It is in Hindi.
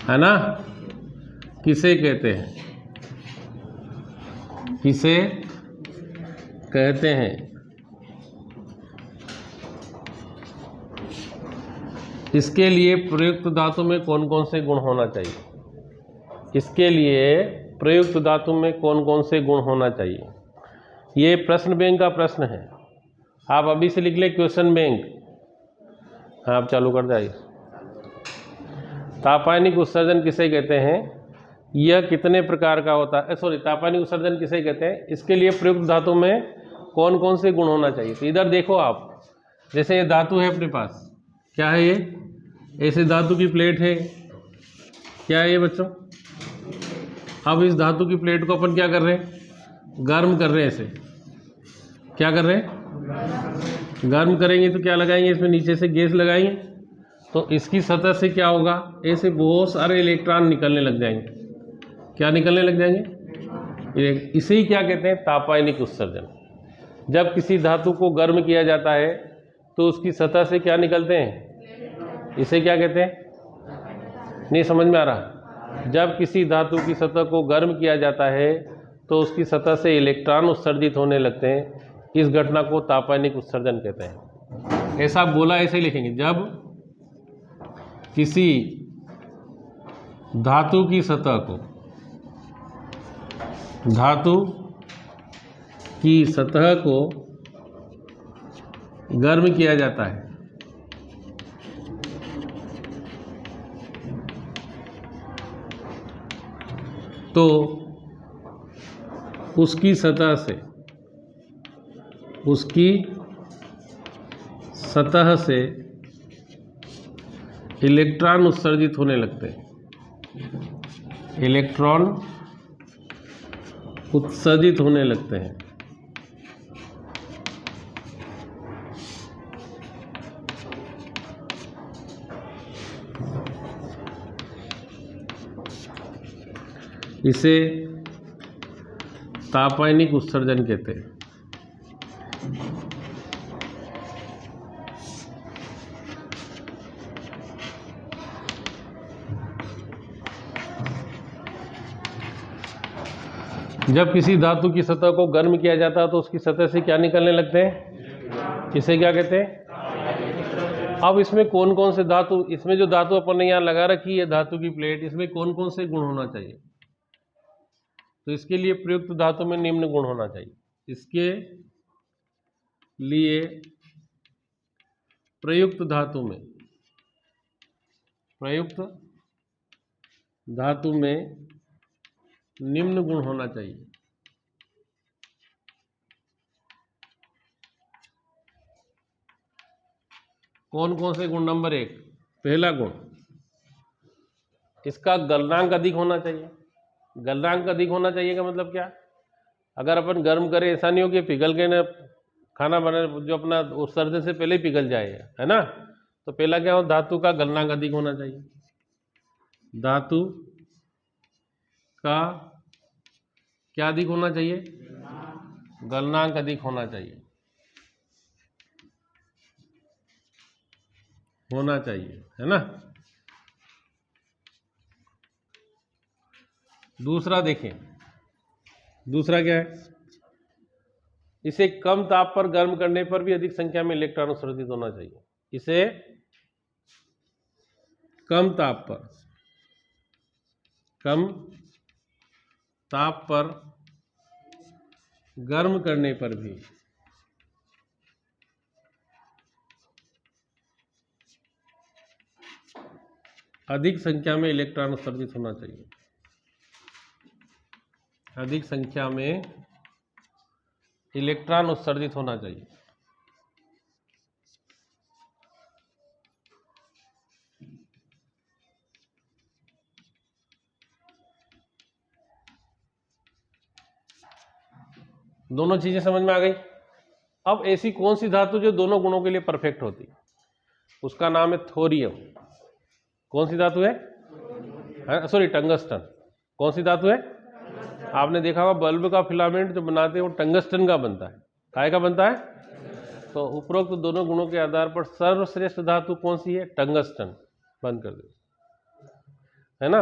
है ना। किसे कहते हैं, किसे कहते हैं। इसके लिए प्रयुक्त धातु में कौन कौन से गुण होना चाहिए, इसके लिए प्रयुक्त धातु में कौन कौन से गुण होना चाहिए। ये प्रश्न बैंक का प्रश्न है, आप अभी से लिख ले क्वेश्चन बैंक। हाँ, आप चालू कर जाइए। तापायनिक उत्सर्जन किसे कहते हैं, यह कितने प्रकार का होता है, सॉरी, तापायनिक उत्सर्जन किसे कहते हैं, इसके लिए प्रयुक्त धातु में कौन कौन से गुण होना चाहिए। तो इधर देखो आप, जैसे ये धातु है अपने पास, क्या है ये, ऐसे धातु की प्लेट है, क्या है ये बच्चों। अब इस धातु की प्लेट को अपन क्या कर रहे हैं, गर्म कर रहे हैं। ऐसे क्या कर रहे हैं, गर्म करेंगे तो क्या लगाएंगे, इसमें नीचे से गैस लगाएंगे, तो इसकी सतह से क्या होगा, ऐसे बहुत सारे इलेक्ट्रॉन निकलने लग जाएंगे। क्या निकलने लग जाएंगे, इसे ही क्या कहते हैं, तापायनिक उत्सर्जन। जब किसी धातु को गर्म किया जाता है तो उसकी सतह से क्या निकलते हैं, इसे क्या कहते हैं, नहीं समझ में आ रहा। जब किसी धातु की सतह को गर्म किया जाता है तो उसकी सतह से इलेक्ट्रॉन उत्सर्जित होने लगते हैं, इस घटना को तापायनिक उत्सर्जन कहते हैं। ऐसा बोला, ऐसे लिखेंगे, जब किसी धातु की सतह को, धातु की सतह को गर्म किया जाता है तो उसकी सतह से इलेक्ट्रॉन उत्सर्जित होने लगते हैं, इलेक्ट्रॉन उत्सर्जित होने लगते हैं। इसे तापायनिक उत्सर्जन कहते हैं। जब किसी धातु की सतह को गर्म किया जाता है तो उसकी सतह से क्या निकलने लगते हैं, इसे क्या कहते हैं। अब इसमें कौन कौन से धातु, इसमें जो धातु अपन ने यहाँ लगा रखी है धातु की प्लेट, इसमें कौन कौन से गुण होना चाहिए। तो इसके लिए प्रयुक्त धातु में निम्न गुण होना चाहिए। इसके लिए प्रयुक्त धातु में निम्न गुण होना चाहिए। कौन कौन से गुण, नंबर 1, पहला गुण, इसका गलनांक अधिक होना चाहिए। गलनांक अधिक होना चाहिए का मतलब क्या, अगर अपन गर्म करें, ऐसा नहीं हो कि पिघल के ना खाना बने, जो अपना उत्सर्जन से पहले ही पिघल जाएगा, है ना। तो पहला क्या हो, धातु का गलनांक अधिक होना चाहिए। धातु का क्या अधिक होना चाहिए, गलनांक अधिक होना चाहिए, है ना। दूसरा देखें, दूसरा क्या है, इसे कम ताप पर गर्म करने पर भी अधिक संख्या में इलेक्ट्रॉन उत्सर्जित होना चाहिए। इसे कम ताप पर गर्म करने पर भी अधिक संख्या में इलेक्ट्रॉन उत्सर्जित होना चाहिए, अधिक संख्या में इलेक्ट्रॉन उत्सर्जित होना चाहिए। दोनों चीजें समझ में आ गई। अब ऐसी कौन सी धातु जो दोनों गुणों के लिए परफेक्ट होती है, उसका नाम है थोरियम। कौन सी धातु है, सॉरी, टंगस्टन। कौन सी धातु है, आपने देखा होगा बल्ब का फिलामेंट जो बनाते हैं वो टंगस्टन का बनता है। काय का बनता है। तो उपरोक्त दोनों गुणों के आधार पर सर्वश्रेष्ठ धातु कौन सी है, टंगस्टन। बंद कर दो। है ना।